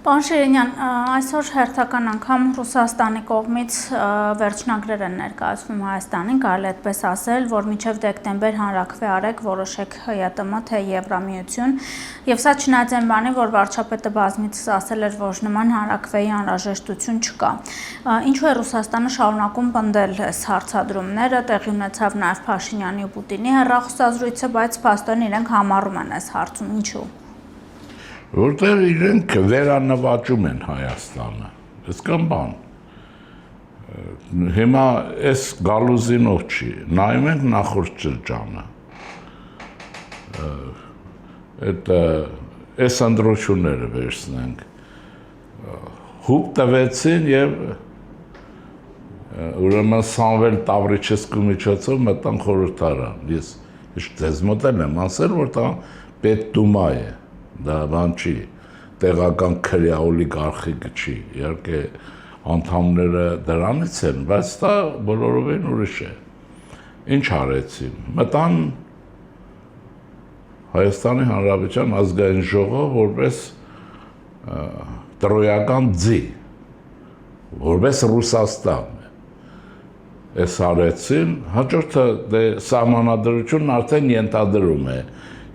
Պարոն Շիրինյան, այսօր հերթական անգամ Ռուսաստանի կողմից վերջնագրեր են ներկայացվում Հայաստանին, կարելի է այդպես ասել, որ մինչև դեկտեմբեր հանրաքվե արեք, որոշեք ՀՅՏՄ, թե Եվրամիություն, եւ սա չնայած այն բանի, որ վարչապետը բազմիցս ասել էր, որ նման հանրաքվեի անհրաժեշտություն չկա։ Ինչու է Ռուսաստանը շարունակում պնդել այս հարցադրումները, տեղի ունեցավ նաեւ Փաշինյանի ու Պուտինի հեռախոսազրույցը, բայց փաստորեն իրենք համառում են այս հարցում, ինչու։ Որտեղ իրենք վերանվաճում են Հայաստանը, այսքան բան, հիմա այս գալուզինով չի, նայում ենք նախորդ շրջանը, այս ընտրությունները վերցնենք, հուպ տվեցին և ուրեմն Սամվել Տավրիչեսկու միջոցով մտան խորհրդարան, ես ձեզ մոտ եմ ասել, որ դա պետդումա է, դա բան չի, տեղական քրյա օլիգարխիկը չի, իհարկե անդամները դրանից են, բայց դա բոլորովին ուրիշ է։ Ինչ արեցին, մտան Հայաստանի Հանրապետության ազգային ժողով որպես տրոյական ձի, որպես Ռուսաստան, այս արեցին, հաջորդը սահմանադրությունն արդեն ենթադրում է,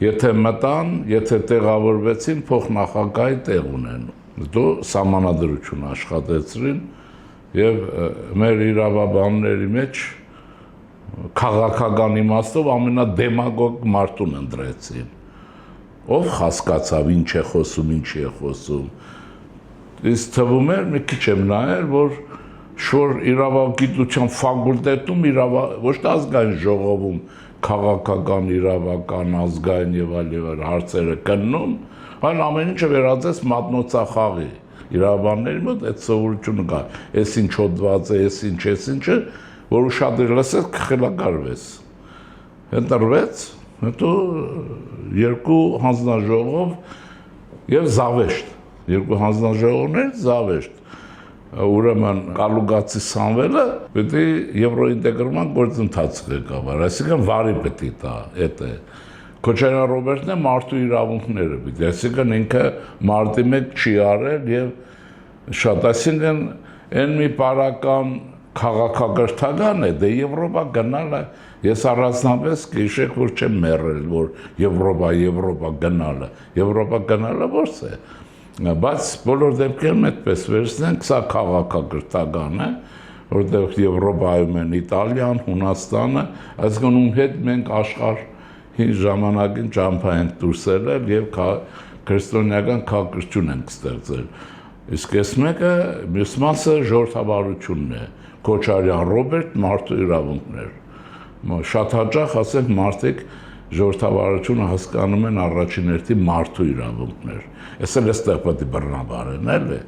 եթե մտան, եթե տեղավորվեցին, փոխնախագահի տեղ ունեն, դու սահմանադրություն աշխատեցրին և մեր իրավաբանների մեջ քաղաքական իմաստով ամենադեմագոգ մարդուն ընտրեցին, ով հասկացավ ինչ է խոսում, ինչ է խոսում, ինձ թվում էր, մի քիչ եմ նայել, որ շոր իրավագիտության ֆակուլտետում, ոչ թե ազգային ժողովում, քաղաքական, իրավական, ազգային եւ այլ հարցերը կննում, այլ ամեն ինչը վերածեց մատնոցախաղի։ Իրավաբանների մոտ այդ սովորությունը կա, այս ինչ հոդված է, այս ինչը, որ ուշադիր լսես կխելագարվես։ Ընտրվեց, հետո երկու հանձնաժողով եւ զավեշտ, երկու հանձնաժողովներ զավեշտ։ Ուրեմն Կալուգացի Սամվելը պետք է եվրոինտեգրման գործընթաց ղեկավար, այսինքն վարի պետք է տա, այդ է։ Քոչարյան Ռոբերտն է մարդու իրավունքները պետք է, այսինքն ինքը մարտի մեկ չի արել եւ շատ, այսինքն այն մի պարական քաղաքակրթական է, դե Եվրոպա գնալը, ես առանձնապես կհիշեք, որ չեմ մեռել, որ Եվրոպա գնալը ո՞րս է։ Բայց բոլոր դեպքերում այդպես վերցնենք, սա քաղաքակրթական է, որտեղ Եվրոպայում են Իտալիան, Հունաստանը, այսինքն ում հետ մենք աշխարհի ժամանակին ճամփա ենք դուրս ելել եւ քրիստոնեական քաղաքակրթություն ենք ստեղծել։ Իսկ այս մեկը, մյուս մասը ժողովրդավարությունն է, Քոչարյան Ռոբերտ, մարդու իրավունքներ։ Շատ հաճախ ասենք մարդիկ ժողովրդավարությունը հասկանում են առաջին հերթին մարդու իրավունքներ։ Ես էլ այստեղ պետք է բռնաբարեն, էլի։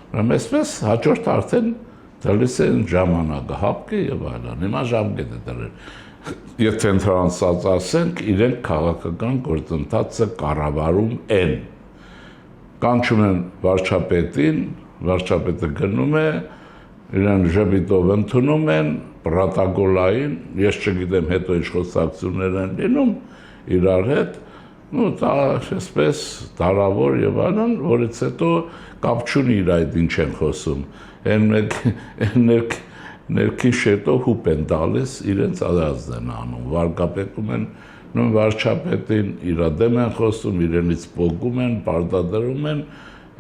Ուրեմն այսպես հաջորդ արդեն դալիս են ժամանակը, հապկը եւ այլն։ Հիմա ժամկետ է դրել։ Եթե ընդհանրացած ասենք, իրենք քաղաքական գործընթացը կառավարում են։ Կանչում են վարչապետին, վարչապետը գնում է, իրեն ժպիտով ընդունում են, պրոտոկոլային, ես չգիտեմ հետո ինչ խոսակցություններ են լինում իրար հետ, դա այսպես դարավոր եւ այլն, որից հետո կապ չունի իր այդ ինչ են խոսում, այն ներքին շերտով հուպ են տալիս, իրենց ազազն են անում, վարկապետում են, նույն վարչապետին իր դեմ են խոսում, իրենից պոկում են, պարտադրում են,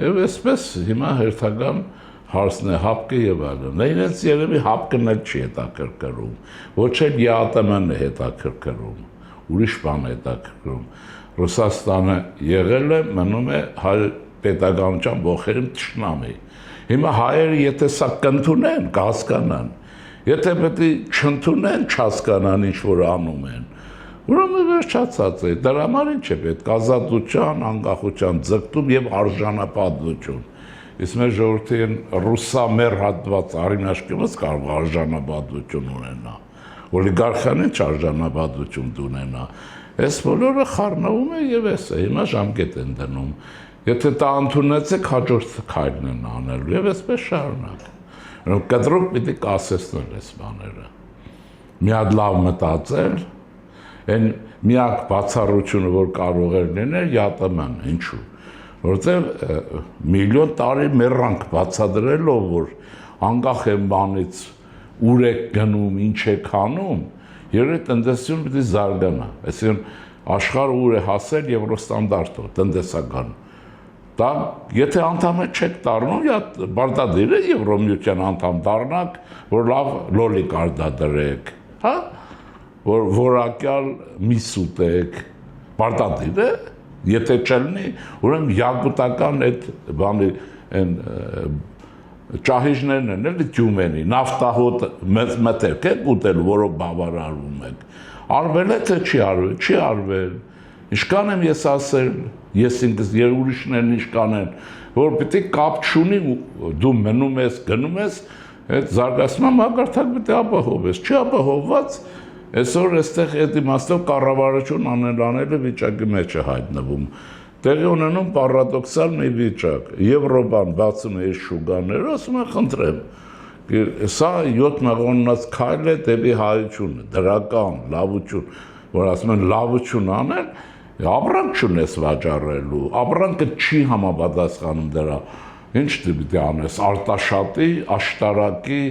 եւ այսպես հիմա հերթական հարցն է հապկը եւ այլն։ Իրենց երևի հապկն էլ չի հետաքրքրում, ոչ էլ ԵԱՏՄ-ն է հետաքրքրում, ուրիշ բան է հետաքրքրում։ Ռուսաստանը եղել է, մնում է հայ պետականության ողերում թշնամի։ Հիմա հայերը եթե սա կընդունեն, կհասկանան, եթե պետք է չընդունեն, չհասկանան ինչ որ անում են, ուրեմն վերջացած է, դրա համար ինչ է պետք, ազատության, անկախության ձգտում եւ արժանապատվություն։ Իսկ մեր ժողովրդին ռուսամեր հատված արիմաշկիմս կարող արժանապատվություն ունենա, օլիգարխիան ինչ արժանապատվություն ունենա, այս բոլորը խառնվում է եւ էս է, հիմա ժամկետ են դնում, եթե դա ընդունեցեք հաջորդ քայլն են անելու եւ այսպես շարունակ, կտրուկ պիտի կասեցնել այս բաները, մի հատ լավ մտածել, այն միակ բացառությունը, որ կարող էր լինել, ԵԱՏՄ-ն, ինչու, որտեղ միլիոն տարի մեռանք բացադրելով, որ անկախ են բանից ուր եք գնում, ինչ եք անում, երբ տնտեսությունը պիտի զարգանա, այսինքն աշխարհը ուր է հասել եվրոստանդարտով, տնտեսական։ Դա եթե անդամ չեք դառնում, բարտադիր է Եվրոմիության անդամ դառնաք, որ լավ լոլիկ արտադրեք, հա, որ որակյալ միս ուտեք, բարտադիր է, եթե չլինի, ուրեմն յակուտական այդ բանի այն ճահիճներն են, էլի Թյումենի, նավթահոտ մտերք եք ուտել, որով բավարարվում եք։ Արվել է թե չի արվել, չի արվել։ Ինչքան եմ ես ասել, ես ինքս եւ ուրիշներն ինչքան են, որ պիտի կապ չունի, դու մնում ես, գնում ես, այդ զարգացման մակարդակ պիտի ապահովես, չի ապահովված, այսօր այստեղ այդ իմաստով կառավարություն անելանելը վիճակի մեջ է հայտնվում։ Տեղի ունենում պարադոքսալ մի վիճակ, Եվրոպան բացում է իր շուկաները, ասում է խնդրեմ, սա 7 մեղոննած քայլ է դեպի հայությունը, դրական, լավություն, որ ասում են լավություն անել, ապրանք չունես վաճառելու, ապրանքը չի համապատասխանում դրա, ինչ պիտի անես, արտաշատի, աշտարակի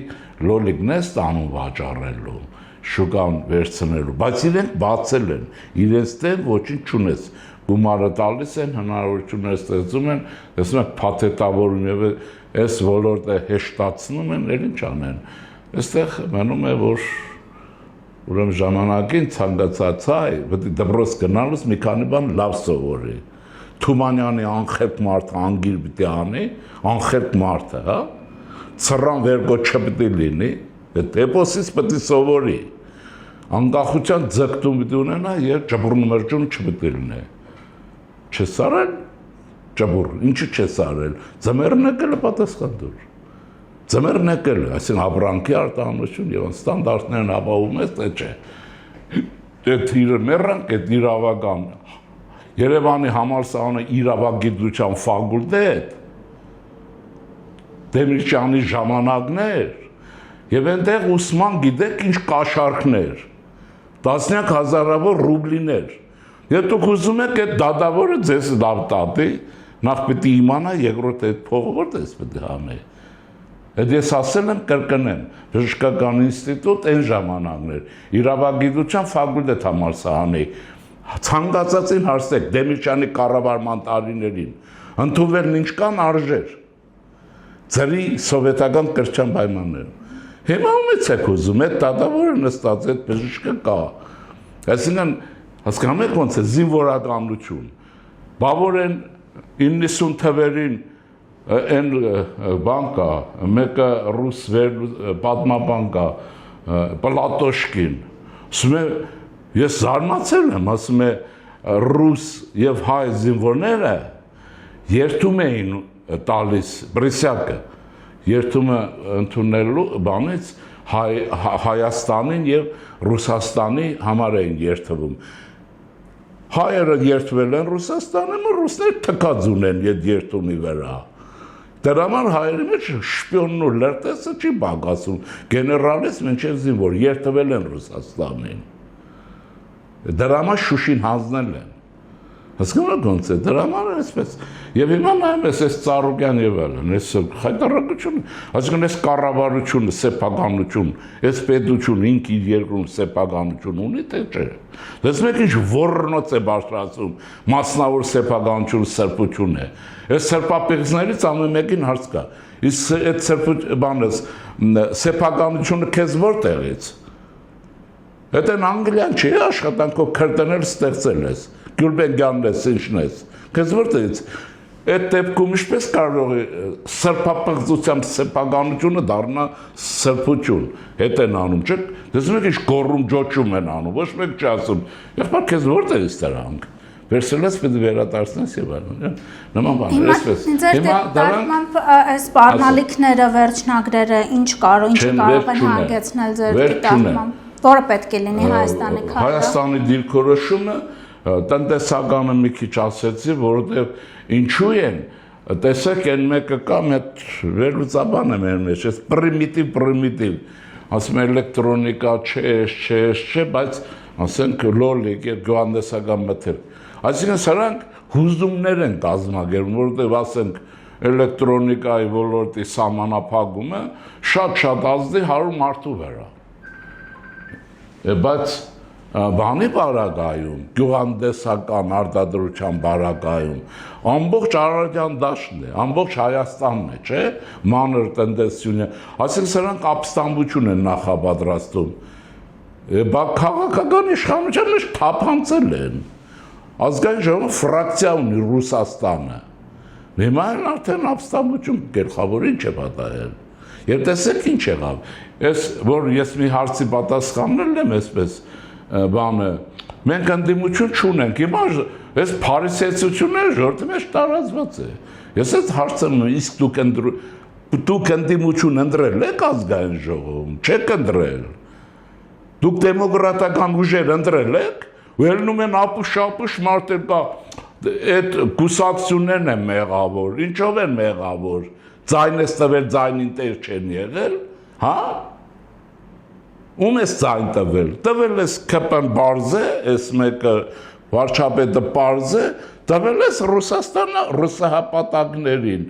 լոլիկն ես տանում վաճառելու, շուկան վերցնելու, բայց իրենք բացել են, իրենց դեմ ոչինչ չունես, գումարը տալիս են, հնարավորություններ ստեղծում են, տեսնում եք փաթեթավորում եւ այս ոլորտը հեշտացնում են, էլ ինչ անեն։ Այստեղ մնում է, որ ուրեմն ժամանակին ցանկացած հայ, պետք է դպրոց գնալուց մի քանի բան լավ սովորի։ Թումանյանի անխելք մարդը անգիր պիտի անի, անխելք մարդը, հա։ Ծռան վերգո չպիտի լինի, այդ էպոսից պետք է սովորի։ Անկախության ձգտում պիտի ունենա եւ ճբռնումրջուն չպիտի լինի։ Չես արել, ճբուռ, ինչու չես արել, ձմեռն եկել է պատասխան դուր, ձմեռն եկել է, այսինքն ապրանքի արտահանություն և ստանդարտներն ապահովում ես, թե չէ, այդ մեռանք, այդ իրավական, Երևանի համալսարանը իրավագիտության ֆակուլտետ, Դեմիրճյանի ժամանակներ, և այնտեղ ուսման գիտեք ինչ կաշառքներ, տասնյակ հազարավոր ռուբլիներ, Եվ դուք ուզում եք այդ դատավորը ձեզ լավ տատի, նախ պետք է իմանա, երկրորդ այդ փողը որտե՞ց պետք է հանե։ Այդ ես ասել եմ կրկնեմ, բժշկական ինստիտուտ այն ժամանակներ, իրավագիտության ֆակուլտետ համալսարանի, ցանկացածին հարցրեք Դեմիրճյանի կառավարման տարիներին, ընդունվելն ինչքան արժեր, ձերի սովետական կրթության պայմաններում։ Հիմա ումից եք ուզում, այդ դատավորը նստած, այդ բժիշկը կա։ Այսինքն հասկանում եք ոնց է զինվորականություն, բավոր են 90 թվերին են բան կա, մեկը ռուս պատմաբան կա, Պլատոշկին, ասում է, ես զարմացել եմ, ասում է, ռուս և հայ զինվորները երթում էին տալիս բրիսյակը, երթումը ընդունելու բանից Հայաստանին և Ռուսաստանի համար էին երթվում։ Հայերը երթվել են Ռուսաստանում, ռուսներ թքած ունեն այդ երթումի վրա։ Դրա համար հայերի մեջ շպիոնն ու լրտեսը չի բաղացում, գեներալից մինչև զինվոր երթվել են Ռուսաստանին։ Դրա համար Շուշին հանձնել են։ Հասկանում եք ոնց է, դրա համար այսպես։ Եվ հիմա նայում ես այս Ծառուկյան եւ այլն, այս խայտարակությունը, այսինքն այս կառավարությունը, սեփականություն, այս պետությունը ինք իր երկրում սեփականություն ունի, թե չէ։ Դες մեկ ինչ ոռնոց է բարձրացում, մասնավոր սեփականություն, սրբություն է։ Այս սրբապեղծներից ամեն մեկին հարց կա։ Իսկ այդ բանս սեփականությունը քեզ որտեղից։ Այդ են Անգլիան չի աշխատանքով քրտնել ստեղծել ես։ Գյուլբենգյանն ես, ինչն ես, քեզ որտեղից, այդ դեպքում ինչպես կարող է սրբապղծությամբ սեփականությունը դառնա սրբություն, հետ են անում, չէ՞, դες մեկ ինչ գոռում ջոչում են անում, ոչ մեկ չի ասում, եղբայր քեզ որտեղից դրանք, վերցրել ես պետք է վերադարձնես եւ այլն, նման բաներ, այսպես։ Հիմա դրանք այս սպառնալիքները, վերջնագրերը ինչ կարող են հանգեցնել ձեր դիտարկմամբ, որը պետք է լինի Հայաստանի քարտը։ Հայաստանի դիրքորոշումը տնտեսականը մի քիչ ասեցի, որովհետև ինչու են, տեսեք այն մեկը կա, մեկ վերլուծաբան է մեր մեջ, այս պրիմիտիվ, ասում էլեկտրոնիկա չէ, բայց ասենք լոլիկ, գյուղատնտեսական մթերք։ Այսինքն սրանք հուզումներ են կազմակերպում, որովհետև ասենք էլեկտրոնիկայի ոլորտի սահմանափակումը շատ ազդի 100 մարդու վրա։ Բայց բանի բարակայում, գյուղանդեսական արտադրության բարակայում, ամբողջ Արարատյան դաշտն է, ամբողջ Հայաստանն է, չէ՞, մանր տնտեսությունը, այսինքն սրանք ապստամբություն են նախապատրաստում, բայց քաղաքական իշխանության մեջ թափանցել են, ազգային ժողովը ֆրակցիա ունի Ռուսաստանը, հիմա են արդեն ապստամբություն գլխավոր ինչ է պատահել, եւ տեսեք ինչ եղավ, որ ես մի հարցի պատասխանել եմ այսպես բանը, մենք ընդդիմություն չունենք, հիմա այս փարիսեցությունները ժողովրդի մեջ տարածված է։ Ես այդ հարցում եմ, իսկ դուք ընդդիմություն ընտրել եք ազգային ժողովում, չեք ընտրել։ Դուք դեմոկրատական ուժեր ընտրել եք, ու ելնում են ապուշ մարդեր կա, այդ կուսակցություններն են մեղավոր, ինչով են մեղավոր, ձայն ես տվել, ձայնին տեր չեն եղել, հա? Ում ես ձայն տվել, տվել ես Քպն Բարզե, ես մեկը վարչապետը Պարզե, տվել ես Ռուսաստանը ռուսահապատակներին,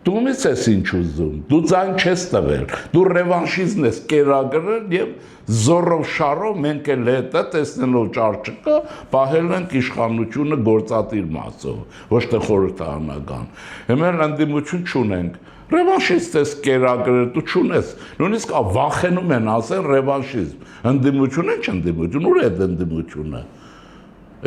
դու ումից ես ինչ ուզում, դու ձայն չես տվել, դու ռևանշիզմ ես կերակրել և զորով շարով մենք էլ հետը տեսնելով ճարճկը պահել ենք իշխանությունը գործատիր մասով, ոչ թե խորհրդարանական, հիմա ընդդիմություն չունենք, ռևանշիստ ես կերակրել, դու չունես, նույնիսկ վախենում են ասել ռևանշիզմ, ընդդիմություն է չընդդիմություն, ուր է այդ ընդդիմությունը,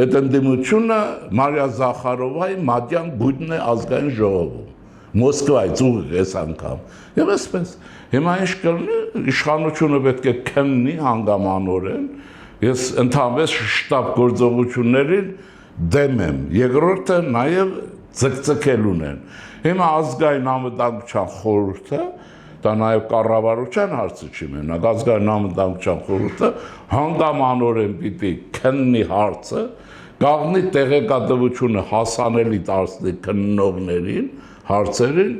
այդ ընդդիմությունը Մարիա Զախարովայի մատյան գույնն է ազգային ժողովում, Մոսկվայից ուղիղ այս անգամ, և այսպես, հիմա ինչ կլինի, իշխանությունը պետք է քննի հանգամանորեն, ես ընդհանրապես շտապ գործողություններին դեմ եմ, երկրորդը նաև ձգձգելուն են, հիմա ազգային անվտանգության խորհուրդը, դա նաև կառավարության հարցը չի մենակ, ազգային անվտանգության խորհուրդը հանգամանորեն պիտի քննի հարցը, կաղնի տեղեկատվությունը հասանելի դարձնի քննողներին, հարցերին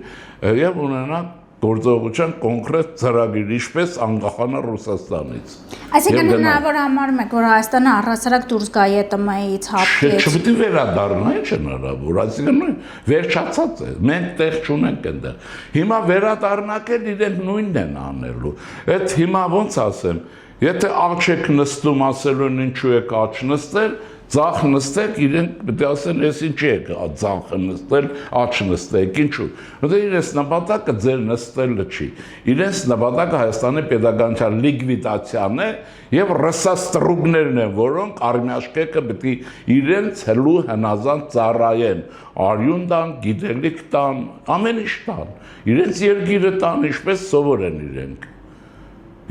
և ունենանք գործողության կոնկրետ ծրագիր, ինչպես անկախանա Ռուսաստանից։ Այսինքն հնարավոր համարում եք, որ Հայաստանը առհասարակ դուրս գա ԵՏՄ-ից, հապկից։ Չպետք է վերադառնա, ինչ հնարավոր, այսինքն վերջացած է, մենք տեղ չունենք այնտեղ։ Հիմա վերադառնակել իրենք նույնն են անելու։ Այդ հիմա ոնց ասեմ, եթե աչ եք նստում, ասելու են ինչու եք աչ նստել, ձախ նստեք, իրենք պետք է ասեն, ես ինչի եք ձախը նստել, աչ նստեք, ինչու։ Որտեղ իրենց նպատակը ձեր նստելը չի։ Իրենց նպատակը Հայաստանի պետականության լիկվիդացիան է եւ ռսաստրուգներն են, որոնք արմյաշկեկը պետք է իրենց հլու հնազանդ ծառայեն, արյուն տան, գիտելիք տան, ամեն ինչ տան։ Իրենց երկիրը տան, ինչպես սովոր են իրենք։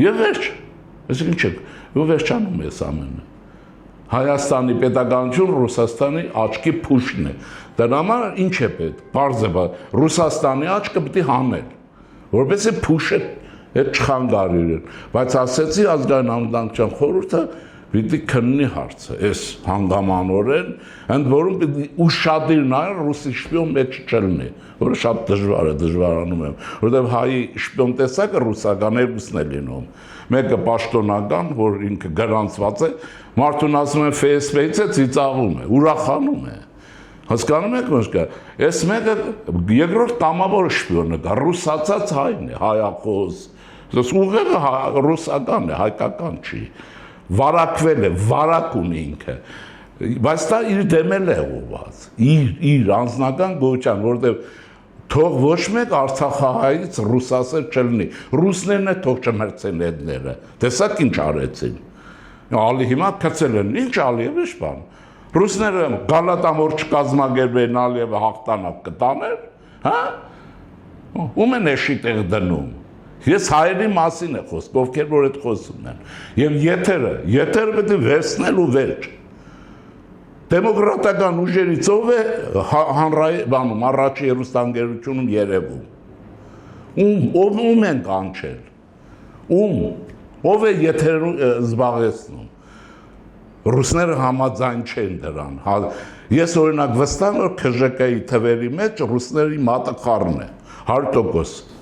Եվ վերջ, այսինքն չէ, ու վերջանում ես ամենը։ Հայաստանի պետականություն Ռուսաստանի աչքի փուշն է։ Դրա համար ինչ է պետք, պարզ է, Ռուսաստանի աչքը պետք է հանել, որպեսզի փուշը հետ չխանգարեն, բայց ասեցի ազգային անվտանգության խորհուրդը պիտի քննի հարցը, այս հանգամանորեն, ընդ որում պիտի ուշադիր նայեն ռուսի շպիոն մեջ չլինի, որը շատ դժվար է, դժվարանում եմ, որովհետև հայի շպիոն տեսակը ռուսական երկուսն է լինում, մեկը պաշտոնական, որ ինքը գրանցված է, մարդուն ասում են Facebook-ից է ծիծաղում է, ուրախանում է, հասկանում եք ոնց կա, այս մեկը երկրորդ կամավոր շպիոնը կա, ռուսացած հայն է, հայախոս, ուղեղը ռուսական է, հայկական չի, վարակվել է, վարակ ունի ինքը, բայց դա իր դեմել է ուղված, իր անձնական գոյության, որովհետև թող ոչ մեկ Արցախահայից ռուսասեր չլինի, ռուսներն է թող չմերցեն հետները, տեսակ ինչ արեցին, ալի հիմա կծել են, ինչ Ալիևը շպան, ռուսները գալատամոր չկազմագերբեն Ալիևը հաղթանակ կտաներ, հա, ում են էշի տեղ դնում, ես հայերի մասին է խոսք, ովքեր որ այդ խոսում են, և եթերը պետք է վերցնել ու վերջ, դեմոկրատական ուժերից ով է հանրայինանում, առաջի հեռուստաընկերությունում երևում, ում են կանչել, ով է եթերում զբաղեցնում, ռուսները համաձայն չեն դրան, ես օրինակ վստահ եմ, որ ՔԺԿ-ի թվերի մեջ ռուսների մատը խառն է, 100%։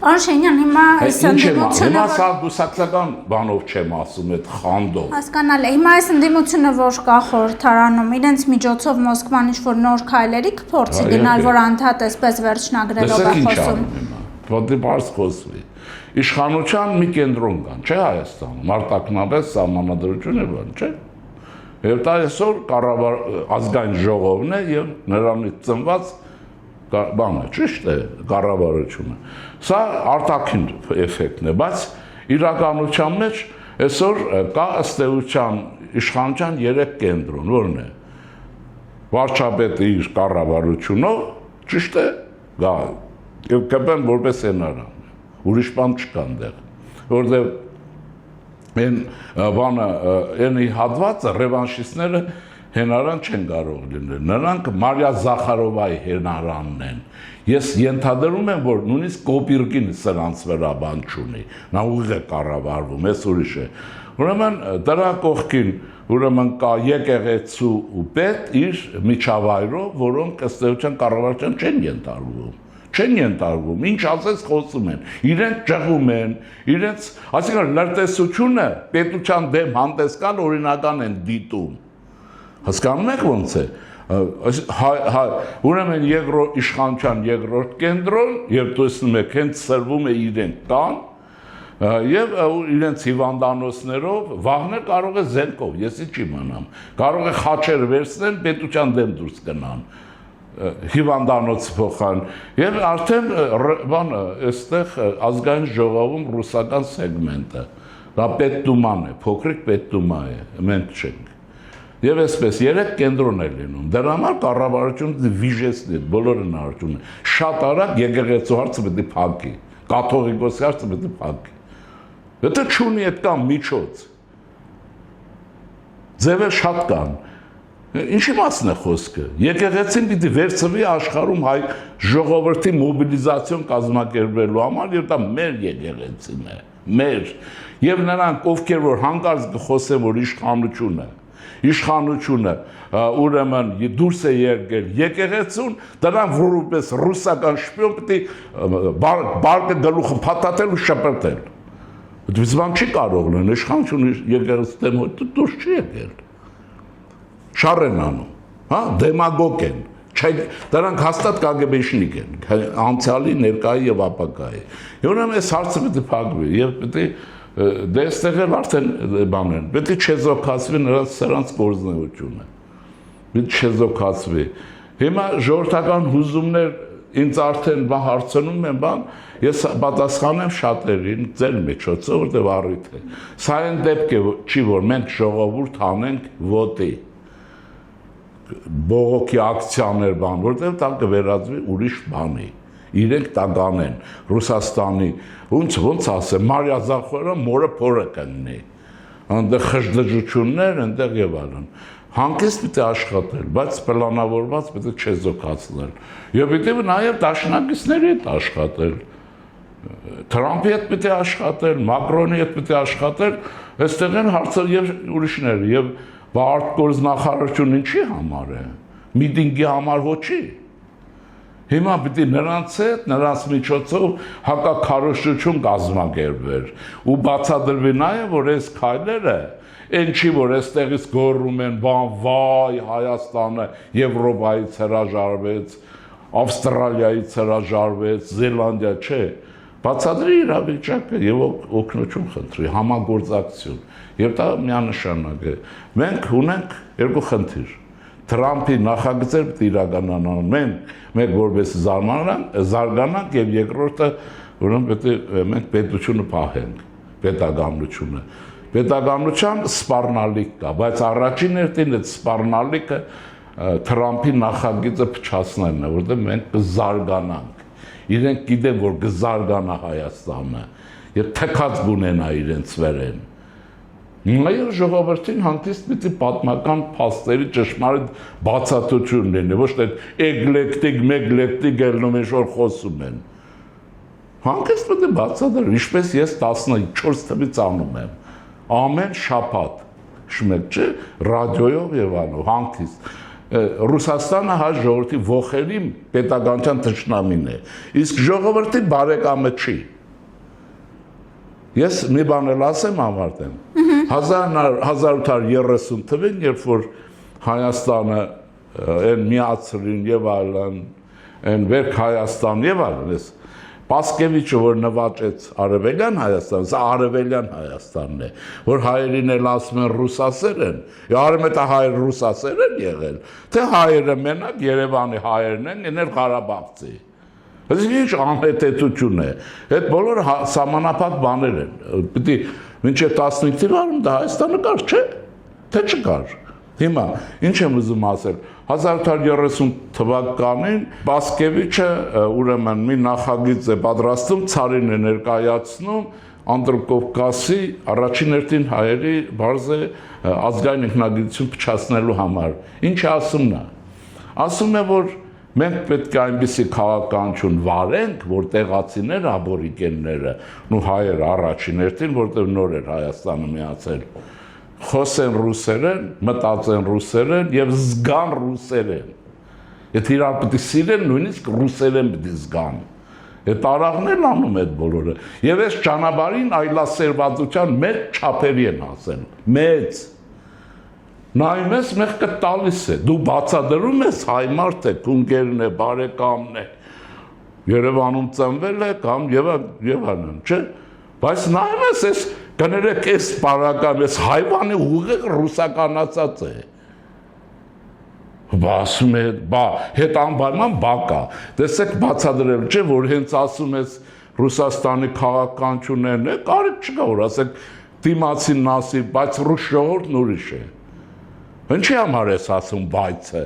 Արշենյան, հիմա այս ընդդիմությունը Հիմա սա գուսակցական բանով չեմ ասում, այդ խանդով։ Հասկանալի է։ Հիմա այս ընդդիմությունը, որ կա խորհրդարանում, իրենց միջոցով Մոսկվան ինչ-որ նոր քայլերի կփորձի գնալ, որ անդադ այսպես վերջնագրերով է խոսում։ Դե բարձ խոսվի։ Իշխանության մի կենտրոն կան, չէ՞ Հայաստանում, արտաքնապես սահմանադրություն է բան, չէ՞։ Եվ դա այսօր ազգային ժողովն է եւ նրանից ծնված բանը, ճիշտ է, կառավարությունը։ Սա արտաքին էֆեկտն է, բայց իրականության մեջ այսօր կա ըստ էության իշխանության 3 կենտրոն, որն է։ Վարչապետը իր կառավարությունով, ճիշտ է, գա եւ կապեն որպես հենարան։ Ուրիշ բան չկա այնտեղ, որտեղ այն բանը, այն հատվածը ռևանշիստները հենարան չեն կարող լինել։ Նրանք Մարիա Զախարովայի հենարանն են։ Ես ենթադրում եմ, որ նույնիսկ Կոպիրկին սրանց վրա բան չունի։ Նա ուղիղ է կառավարվում, էս ուրիշ է։ Ուրեմն դրա կողքին ուրեմն կա եկեղեցու ու պետ իր միջավայրով, որոնք ըստ էության կառավարության չեն ենթարկվում, ինչ ասես խոսում են, իրենք ճղում են, իրենց, այսինքն լրտեսությունը պետության դեմ հանդես գալ օրինական են դիտում։ Հասկանում եք ոնց է։ Ուրեմն իշխանության երկրորդ կենտրոն, եւ տեսնում եք, հենց սրվում է իրենք կան, եւ իրենց հիվանդանոցներով վաղներ կարող է զենքով, ես ինչ իմանամ, կարող է խաչեր վերցնեն, պետության դեմ դուրս գնան։ Հիվանդանոց փոխան եւ արդեն բանը այստեղ ազգային ժողովում ռուսական սեգմենտը դա պետդուման է, փոքրիկ պետդումա է, մենք չենք։ Եվ այսպես 3 կենտրոն է լինում։ Դրա համար կառավարությունը վիժեսնի, բոլորը նարճուն է։ Շատ արագ եկեղեցու հարցը պետք է փակի, կաթողիկոսի հարցը պետք է փակի։ Եթե չունի այդ կամ միջոց։ Ձևեր շատ կան։ Ինչի մասն է խոսքը։ Եկեղեցին պիտի վերցվի աշխարհում հայ ժողովրդի մոբիլիզացիոն կազմակերպելու համար, եւ դա մեր եկեղեցին է, մեր։ Եվ նրանք, ովքեր որ հանկարծ կխոսեն, որ իշխանությունը ուրեմն դուրս է եկել եկեղեցուն, դրանք որպես ռուսական շպիոն պիտի բարկը գլուխը փաթաթել ու շպրտել։ Դուք բան չի կարող լինել, իշխանությունը եկեղեցու դեմ դուրս չի եկել։ Շար են անում, հա, դեմագոգ են, դրանք հաստատ կագեբեշնիկ են, անցյալի, ներկայի եւ ապագայի։ Ուրեմն այս հարցը պետք է փակվի եւ պետք է դե այստեղ էլ արդեն բան են, պետք է չեզոքացվի նրանց գործունեությունը։ Պետք է չեզոքացվի։ Հիմա ժողովրդական հուզումներ ինձ արդեն հարցնում են բան, ես պատասխանեմ շատերին, ձեր միջոցով, որտեղ առիթ է։ Սա այն դեպք է, չի որ մենք ժողովուրդ անենք ոտի։ Բողոքի ակցիաներ բան, որտեղ դա կվերածվի ուրիշ բանի։ Իրենք դա կանեն Ռուսաստանի, ոնց ասեմ, Մարիա Զախարովը մորը փորը կննի։ Այնտեղ խժդժություններ, այնտեղ եւ այլն։ Հանկիստ պիտի աշխատել, բայց պլանավորված պիտի չեզոքացնել։ Եվ պիտի նաեւ դաշնակիցների հետ աշխատել։ Թրամփի հետ պիտի աշխատել, Մակրոնի հետ պիտի աշխատել, այստեղ են հարցը եւ ուրիշները եւ արտգործնախարարությունը ինչի համար է, միտինգի համար ոչի։ Հիմա պիտի նրանց հետ, նրանց միջոցով հակաքարոզչություն կազմակերպվեր ու բացատրվի նաև, որ այս քայլերը այն չի, որ այստեղից գոռում են, բան վայ Հայաստանը Եվրոպայից հրաժարվեց, Ավստրալիայից հրաժարվեց, Զելանդիա, չէ։ Բացատրի իրավիճակը եւ օգնություն խնդրի, համագործակցություն։ Եվ դա միանշանակ է։ Մենք ունենք երկու խնդիր։ Թրամփի նախագծեր պետք է իրականանան, մենք որպես զարգանանք եւ երկրորդը, որոնք պետք է մենք պետությունը պահենք, պետականությունը։ Պետականության սպառնալիք կա, բայց առաջին հերթին այդ սպառնալիքը Թրամփի նախագիծը փչացնելն է, որտեղ մենք կզարգանանք։ Իրենք գիտեն, որ կզարգանա Հայաստանը եւ թքած կունենա իրենց վերեն։ Նաեւ ժողովրդին հանդիստ պիտի պատմական փաստերի ճշմարիտ բացատրություն լինի, ոչ թե էկլեկտիկ, մեգլեկտիկ ելնում են որ խոսում են։ Հանդիստ պիտի բացատրել, ինչպես ես 14 թվականից անում եմ։ Ամեն շաբաթ, շմեկ չէ, ռադիոյով եւ այլն, հանդիստ։ Ռուսաստանը հայ ժողովրդի ողերի պետականության թշնամին է, իսկ ժողովրդի բարեկամը չի։ Ես մի բան էլ ասեմ ավարտեմ։ 1830 թվականին, երբ որ Հայաստանը այն միացրին եւ այլն, այն Վերք Հայաստան եւ այլն, ես Պասկևիչը որ նվաճեց Արևելյան Հայաստանը, սա Արևելյան Հայաստանն է, որ հայերին էլ ասում են ռուսասեր են, արևմտա հայեր ռուսասեր են եղել, թե հայերը մենակ Երևանի հայերն են, ենել Ղարաբաղցի։ Այսինքն ինչ անհետեցություն է։ Այդ բոլորը սահմանափակ բաներ են։ Պիտի մինչև 15 թվականին դա Հայաստանը կար, չէ՞։ Թե չկար։ Հիմա ինչ եմ ուզում ասել, 1830 թվականին Պասկևիչը ուրեմն մի նախագիծ է պատրաստում, ցարին է ներկայացնում Անդրկովկասի առաջին հերթին հայերի բարձր ազգային ինքնագիտություն փչացնելու համար։ Ինչ ասում նա։ Ասում է, որ մենք պետք է այնպիսի քաղաքականություն վարենք, որ տեղացիներ, աբորիգենները, ու հայերը առաջին հերթին, որտեղ նոր էր Հայաստանը միացել, խոսեն ռուսերեն, մտածեն ռուսերեն եւ զգան ռուսերեն։ Եթե իրար պետք է սիրեն, նույնիսկ ռուսերեն պետք է զգան։ Այդ արաղն էլ անում այդ բոլորը։ Եվ այս ճանապարհին այլասերվածության մեծ չափերի են ասել։ Մեծ։ Նայում ես մեղքը տալիս է։ Դու բացադրում ես հայ մարդ է, քունկերն է, բարեկամն է։ Երևանում ծնվել է կամ եւ այլն, չէ՞։ Բայց նայում ես այս կներեք այս բարակամ, այս հայվանի ուղիղ ռուսականացած է։ Ասում է, հետ անպայման բակա։ Տեսեք բացադրել, չէ, որ հենց ասում ես Ռուսաստանի քաղաքականությունն է, կարիք չկա որ ասեք դիմացին ասի, բայց ռուս ժողովուրդն ուրիշ է։ Ինչի համար ես ասում բայց է։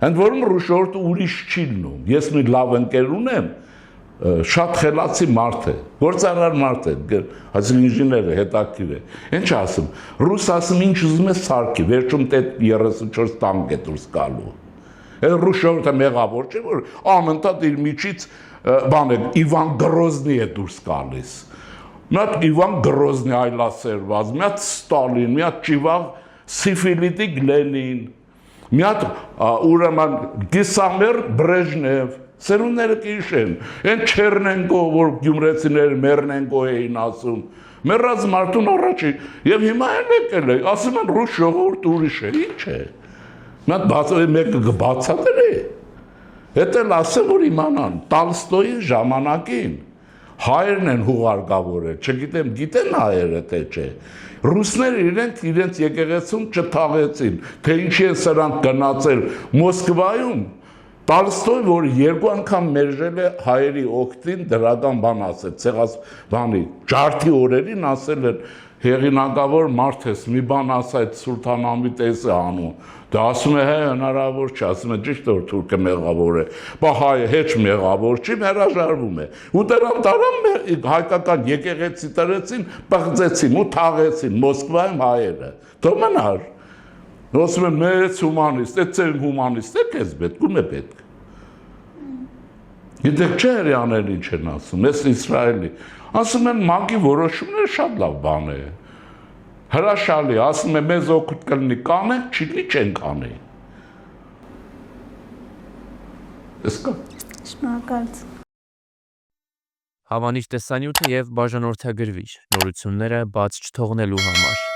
Ընդ որում ռուս ժողովուրդը ուրիշ չի լինում։ Ես մի լավ ընկեր ունեմ, շատ խելացի մարդ է, գործարար մարդ է, այսինքն ինժեներ է, հետաքրքիր է։ Ինչ ասում, ռուս ասում ինչ ուզում է սարքի, վերջում դե 34 տանկ է դուրս գալու։ Այդ ռուս ժողովուրդը մեղավոր չէ, որ անընդհատ իր միջից բան է, Իվան Գրոզնի է դուրս գալիս։ Մի հատ Իվան Գրոզնի այլասերված, մի հատ Ստալին, մի հատ ճիվաղ Սիֆիլիտիկ Լենին, մի հատ ուրեմն Գիսամեր Բրեժնև, սերունդները կիշեն, են Չերնենկո, որ գյումրեցիները Մերնենկո էին ասում, մեռած մարդուն առաջի, և հիմա են եկել է, ասում են ռուս ժողովուրդ ուրիշ է, ինչ է, մեկը բացատեր է, հետ էլ ասեմ, որ իմանան, Տալստոյի ժամանակին, հայերն են հուղարկավորել, չգիտեմ, գիտեն հայերը թե չէ, ռուսները իրենց եկեղեցում չթաղեցին, թե ինչի են սրանք գնացել Մոսկվայում, Տալստոյ, որ երկու անգամ մերժել է հայերի օգտին դրական բան ասել, ցեղած բանի, ջարդի օրերին ասել են հեղինակավոր մարդ ես, մի բան ասա այդ Սուլթանահմիդ էս է անում, դա ասում է հե հնարավոր չի, ասում է ճիշտ որ թուրքը մեղավոր է, բա հայը հեչ մեղավոր չի, հրաժարվում է, ու դրան տարան հայկական եկեղեցի տրեցին, պղծեցին ու թաղեցին Մոսկվայում հայերը, թող մնար, ասում է մեծ հումանիստ, այդ ծեր հումանիստ եք ես պետք, ում է պետք։ Գիտեք չէ հրյաներ ինչ են ասում, ես Իսրայելի, ասում են մանկի որոշումները շատ լավ բան է, հրաշալի, ասում է մեզ օգուտ կլինի կանենք, չիլի չենք անի։ Ես կա։ Շնորհակալություն։ Հավանիչ տեսանյութը և բաժանորդագրվիչ նորությունները բաց չթողնելու համար։